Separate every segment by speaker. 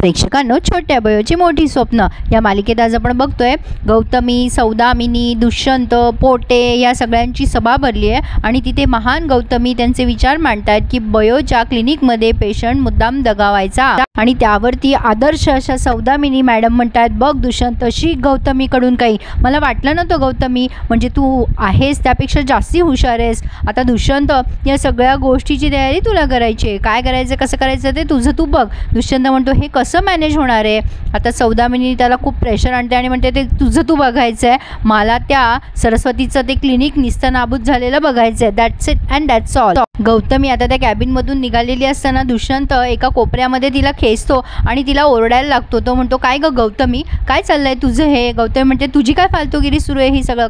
Speaker 1: प्रेक्षकांनो, छोट्या बयोची मोठी स्वप्न या मालिकेत आज आपण बघतोय गौतमी, सौदामिनी, दुष्यंत, पोटे या सगळ्यांची सभा भरली आहे आणि तिथे महान गौतमी त्यांचे विचार मांडतात की बयोच्या क्लिनिकमध्ये पेशंट मुद्दाम दगावायचा आणि त्यावरती आदर्श अशा सौदामिनी मॅडम म्हणतात, बघ दुष्यंत, शिक गौतमीकडून काही. मला वाटलं नव्हतं गौतमी, म्हणजे तू आहेस त्यापेक्षा जास्ती हुशार आहेस. आता दुष्यंत, या सगळ्या गोष्टीची तयारी तुला करायची आहे. काय करायचं, कसं करायचं ते तुझं तू बघ. दुष्यंत म्हणतो, हे कसं मॅनेज होणार आहे. आता सौदामिनी त्याला खूप प्रेशर आणते आणि म्हणते, ते तुझं तू बघायचं आहे. मला त्या सरस्वतीचं ते क्लिनिक निस्तनाबूत झालेलं बघायचं आहे. That's it and that's all. Gautami आता त्या कॅबिनमधून निघालेली असताना दुष्यंत एका कोपऱ्यामध्ये तिला खेचतो आणि तिला ओरडायला लागतो. तो म्हणतो, काय ग गौतमी, काय चाललंय तुझं हे. गौतमी म्हणते, तुझी काय फालतूगिरी सुरू आहे ही सगळं,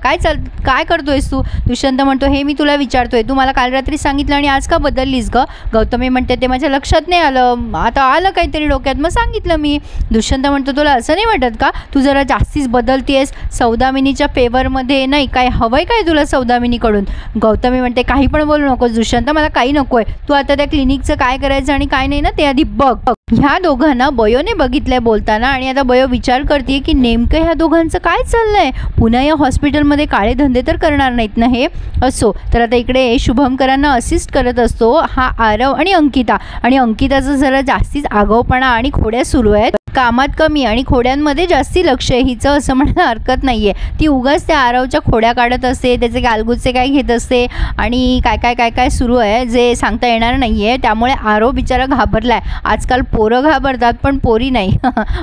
Speaker 1: काय करतोयस तू. दुष्यंत म्हणतो, हे मी तुला विचारतोय, तू मला काल रात्री सांगितलं आणि आज का बदललीस ग. गौतमी म्हणते, ते माझ्या लक्षात नाही आलं, आता आलं काहीतरी डोक्यात, मग सांगितलं मी. दुष्यंत म्हणतो, तुला असं नाही वाटत का तू जरा जास्तीच बदलतीयस, सौदामिनीच्या फेवरमध्ये नाही. काय हवंय काय तुला सौदामिनीकडून. गौतमी म्हणते, काही पण बोलू नकोस दुष्यंत, मला काही नकोय. तू आता त्या क्लिनिकचं काय करायचं आणि काय नाही ना ते आधी बघ. ह्या दोघांना बयोने बघितलंय बोलताना आणि आता बयो विचार करते की नेमकं ह्या दोघांचं काय चाललंय. पुन्हा या हॉस्पिटलमध्ये काळे धंदे तर करणार नाहीत ना हे. असो तर आता इकडे शुभमकरांना असिस्ट करत असतो हा आरव आणि अंकिता. आणि अंकिताचं जरा जास्तीच आगाऊपणा आणि खोड्या सुरू आहेत. कामात कमी आणि खोड्यांमध्ये जास्ती लक्ष आहे हिचं, असं म्हणायला हरकत नाही आहे. ती उगाच त्या आरवच्या खोड्या काढत असते, त्याचे गालगुच्चे काय घेत असते आणि काय सुरू आहे जे सांगता येणार नाही आहे. त्यामुळे आरव बिचारा घाबरला आहे. आजकाल पोरं घाबरतात पण पोरी नाही.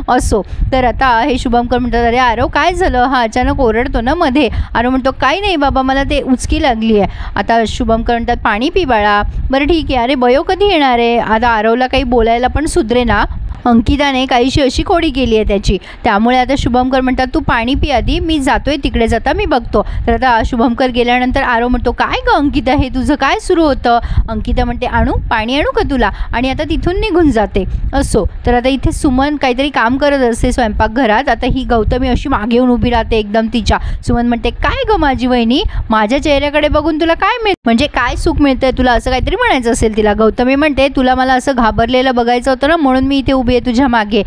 Speaker 1: असो तर आता हे शुभमकर म्हणतात, अरे आरव काय झालं, हा अचानक ओरडतो ना मध्ये. आरव म्हणतो, काही नाही बाबा, मला ते उचकी लागली आहे. आता शुभमकर म्हणतात, पाणी पी बाळा. बरं ठीक आहे, अरे बयो कधी येणार आहे. आता आरवला काही बोलायला पण सुधरे ना. अंकिताने काहीशी अशी खोडी केली आहे त्याची. त्यामुळे आता शुभमकर म्हणतात, तू पाणी पी आधी, मी जातोय तिकडे, जाता मी बघतो. तर आता शुभमकर गेल्यानंतर आरव म्हणतो, काय ग अंकिता, हे तुझं काय सुरू होतं. अंकिता म्हणते, पाणी आणू का तुला, आणि आता तिथून निघून जाते. असो तर आता इथे सुमन काहीतरी काम करत असते स्वयंपाकघरात. आता ही गौतमी अशी मागे येऊन उभी राहते एकदम तिच्या. सुमन म्हणते, काय ग माझी वहिनी, माझ्या चेहऱ्याकडे बघून तुला काय म्हणजे काय सुख मिळतंय तुला, असं काहीतरी म्हणायचं असेल तिला. गौतमी म्हणते, तुला मला असं घाबरलेलं बघायचं होतं ना, म्हणून मी इथे उभी आहे तुझ्या मागे.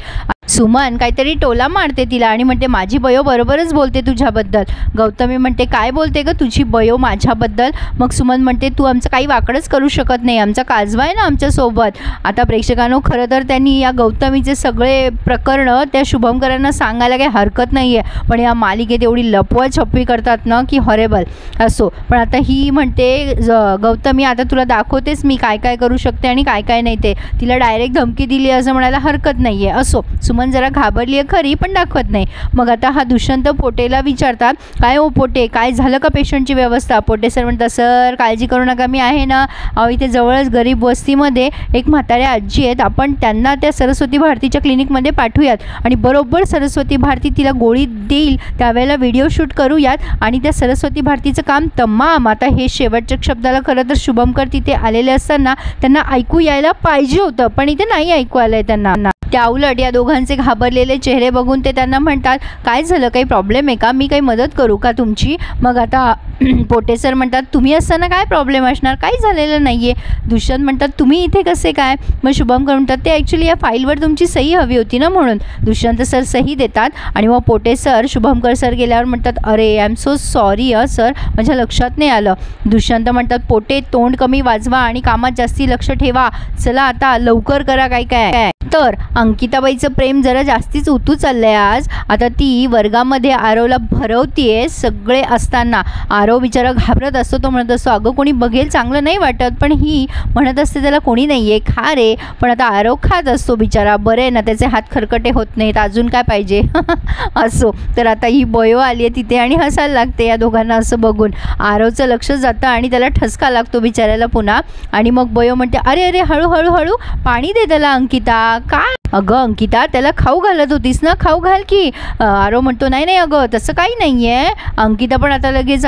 Speaker 1: सुमन काहीतरी टोला मारते तिला आणि म्हणते, माझी बयो बरोबरच बोलते तुझ्याबद्दल. गौतमी म्हणते, काय बोलते ग तुझी बयो माझ्याबद्दल. मग सुमन म्हणते, तू आमचं काही वाकडंच करू शकत नाही, आमचा काजवा आहे ना आमच्यासोबत. आता प्रेक्षकांनो, खरं तर त्यांनी या गौतमीचे सगळे प्रकरणं त्या शुभमकरांना सांगायला काही हरकत नाही आहे, पण या मालिकेत एवढी लपवाछपवी करतात ना की हॉरेबल. असो पण आता ही म्हणते, गौतमी आता तुला दाखवतेस मी काय करू शकते आणि काय नाही ते. तिला डायरेक्ट धमकी दिली असं म्हणायला हरकत नाही आहे. असो सुमन जरा घाबरली आहे खरी, पण दाखवत नाही. मग आता हा दुष्यंत पोटेला विचारतात, काय हो पोटे, काय झालं का पेशंटची व्यवस्था. पोटे सर म्हणतात, सर काळजी करू नका, मी आहे ना. इथे जवळच गरीब वस्तीमध्ये एक म्हाताऱ्या आजी आहेत, आपण त्यांना त्या सरस्वती भारतीच्या क्लिनिकमध्ये पाठवूयात आणि बरोबर सरस्वती भारती तिला गोळी देईल त्यावेळेला व्हिडिओ शूट करूयात आणि त्या सरस्वती भारतीचं काम तमाम. आता हे शेवटच्या शब्दाला खरं तर शुभमकर तिथे आलेले असताना त्यांना ऐकू यायला पाहिजे होतं, पण इथे नाही ऐकू आलं आहे त्यांना. त्या उलट या दोघांचे घाबरलेले चेहरे बघून ते त्यांना म्हणतात, काय झालं, काही प्रॉब्लेम आहे का, मी काही मदत करू का तुमची. मग आता पोटे सर म्हणतात, तुम्ही असताना काय प्रॉब्लेम असणार, काही झालेलं नाही आहे. दुष्यंत म्हणतात, तुम्ही इथे कसे काय. मग शुभमकर म्हणतात, ते ॲक्च्युली या फाईलवर तुमची सही हवी होती ना म्हणून. दुष्यंत सर सही देतात आणि मग पोटे सर शुभमकर सर गेल्यावर म्हणतात, अरे I am so sorry sir, माझ्या लक्षात नाही आलं. दुष्यंत म्हणतात, पोटे तोंड कमी वाजवा आणि कामात जास्ती लक्ष ठेवा, चला आता लवकर करा काय. तर अंकिताबाईचं प्रेम जरा जास्तीच उतू चाललंय आज. आता ती वर्गामध्ये आरवला भरवतीये सगळे असताना. आरव बिचारा घाबरत असतो. तो म्हणत असतो, अगं कोणी बघेल चांगलं नाही वाटत, पण ही म्हणत असते त्याला कोणी नाही आहे, खा रे. पण आता आरव खात असतो बिचारा, बरे ना त्याचे हात खरकटे होत नाहीत, अजून काय पाहिजे. असो तर आता ही बयो आली आहे तिथे आणि हसायला लागते या दोघांना असं बघून. आरवचं लक्ष जातं आणि त्याला ठसका लागतो बिचाऱ्याला पुन्हा. आणि मग बयो म्हणते, अरे हळू पाणी दे त्याला अंकिता. काय अगं अंकिता, त्याला खाऊ घालत होतीस ना, खाऊ घाल की. आरव म्हणतो, नाही अगं तसं काही नाही आहे. अंकिता पण आता लगेच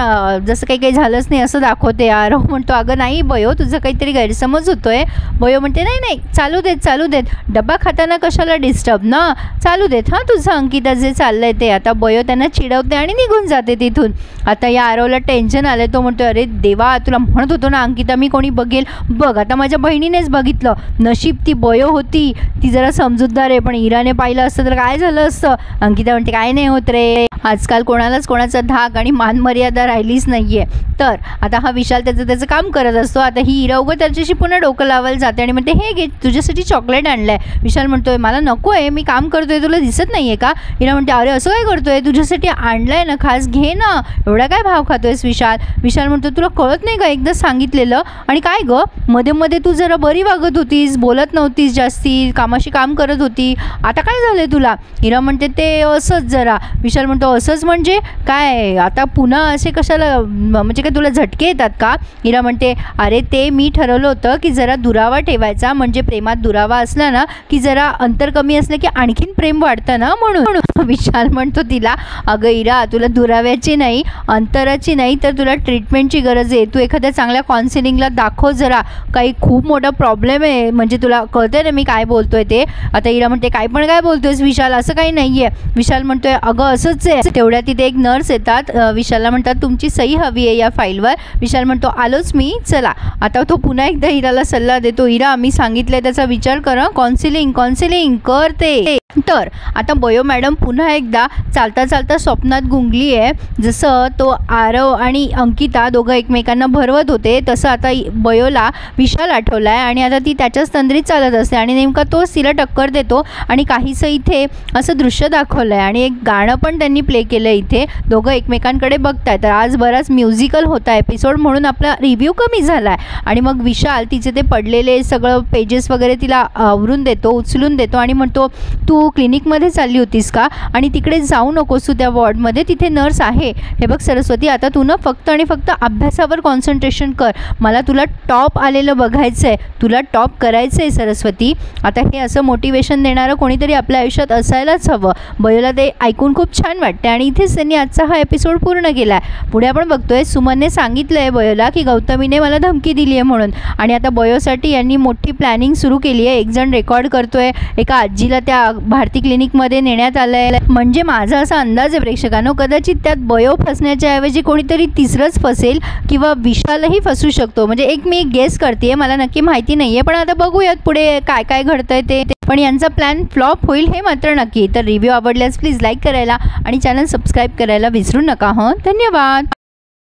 Speaker 1: जसं काही झालंच नाही असं दाखवते. आरव म्हणतो, अगं नाही बयो, तुझं काहीतरी गैरसमज होतोय. बयो म्हणते, नाही चालू देत डब्बा खाताना कशाला डिस्टर्ब ना, चालू देत हां तुझं अंकिता जे चाललंय ते. आता बयो त्यांना चिडवते आणि निघून जाते तिथून. आता या आरवला टेन्शन आलं. तो म्हणतो, अरे देवा, तुला म्हणत होतो ना अंकिता मी कोणी बघेल, बघ आता माझ्या बहिणीनेच बघितलं. नशीब ती बयो होती, ती जरा समजूतदार आहे, पण इराने पाहिलं असतं तर काय झालं असतं. अंकिता म्हणते काय नाही होत रे, आजकाल कोणालाच कोणाचा धाक आणि मानमर्यादा राहिलीच नाही आहे. तर आता हा विशाल त्याचं काम करत असतो. आता ही इरा उगं त्याच्याशी पुन्हा डोकं लावायला जाते आणि म्हणते हे घे तुझ्यासाठी चॉकलेट आणलं आहे. विशाल म्हणतोय मला नको आहे, मी काम करतोय, तुला दिसत नाही आहे का. इरा म्हणते अरे असं काय करतोय, तुझ्यासाठी आणलं आहे ना खास, घे ना, एवढा काय भाव खातोयस विशाल. विशाल म्हणतो तुला कळत नाही का, एकदा सांगितलेलं. आणि काय गं मध्ये मध्ये तू जरा बरी वागत होतीस, बोलत नव्हतीस जास्ती, कामाशी काम करत होती, आता काय झालंय तुला. इरा म्हणते ते असंच जरा. विशाल म्हणतो असंच म्हणजे काय, आता पुन्हा असे कशाला, म्हणजे काय तुला झटके येतात का. इरा म्हणते अरे ते मी ठरवलं होतं की जरा दुरावा ठेवायचा, म्हणजे प्रेमात दुरावा असला ना की जरा अंतर कमी असलं की आणखीन प्रेम वाढतं ना, म्हणून. विशाल म्हणतो तिला अगं इरा तुला दुराव्याची नाही, अंतराची नाही, तर तुला ट्रीटमेंटची गरज आहे. तू एखाद्या चांगल्या काउन्सिलिंगला दाखव जरा, काही खूप मोठा प्रॉब्लेम आहे, म्हणजे तुला कळतंय ना मी काय बोलतोय ते. आता इरा म्हणते काय पण काय बोलतोयस विशाल, असं काही नाही आहे. विशाल म्हणतोय अगं असंच आहे. तेवढ्या तिथे एक नर्स येतात, विशालला म्हणतात तुमची सही हवी आहे या फाईलवर. विशाल म्हणतो आलोच मी, चला. आता तो पुन्हा एकदा इराला सल्ला देतो, इरा मी सांगितलंय त्याचा विचार कर, काउन्सिलिंग कर ते. तर आता बयो मॅडम पुन्हा एकदा चालता चालता स्वप्नात गुंगली आहे. जसं तो आरव आणि अंकिता दोघं एकमेकांना भरवत होते, तसं आता बयोला विशाल आठवला आहे आणि आता ती त्याच्याच तंद्रीत चालत असते आणि नेमका तोच तिला टक्कर देतो. आणि काहीसं इथे असं दृश्य दाखवलं आहे आणि एक गाणं पण त्यांनी प्ले केलं आहे. इथे दोघं एकमेकांकडे बघताय. तर आज बराच म्युझिकल होता एपिसोड, म्हणून आपला रिव्ह्यू कमी झाला आहे. आणि मग विशाल तिचे ते पडलेले सगळं पेजेस वगैरे तिला आवरून देतो, उचलून देतो आणि म्हणतो तू क्लिनिकमध्ये चालली होतीस का, आणि तिकडे जाऊ नकोस तू त्या वॉर्डमध्ये, तिथे नर्स आहे. हे बघ सरस्वती आता तू ना फक्त आणि फक्त अभ्यासावर कॉन्सन्ट्रेशन कर, मला तुला टॉप आलेलं बघायचं आहे, तुला टॉप करायचं आहे सरस्वती. आता हे असं मोटिवेशन देणारं कोणीतरी आपल्या आयुष्यात असायलाच हवं. बयोला ते ऐकून खूप छान वाटते आणि इथेच त्यांनी आजचा हा एपिसोड पूर्ण केला आहे. पुढे आपण बघतोय सुमनने सांगितलं आहे बयोला की गौतमीने मला धमकी दिली आहे म्हणून, आणि आता बयोसाठी यांनी मोठी प्लॅनिंग सुरू केली आहे. एक जण रेकॉर्ड करतोय, एका आजीला त्या भारती क्लिनिकमध्ये नेण्यात आलं आहे. म्हणजे माझा असा अंदाज आहे प्रेक्षकांनो, कदाचित त्यात बयो फसण्याच्या ऐवजी कोणीतरी तिसरंच फसेल किंवा विशालही फसू शकतो. म्हणजे एक मी गेस करते, मला नक्की माहिती नाही आहे, पण आता बघूयात पुढे काय काय घडतंय ते. पण यांचा प्लॅन फ्लॉप होईल हे मात्र नक्की. तर रिव्ह्यू आवडल्यास प्लीज लाईक करायला आणि चॅनल सबस्क्राईब करायला विसरू नका. धन्यवाद.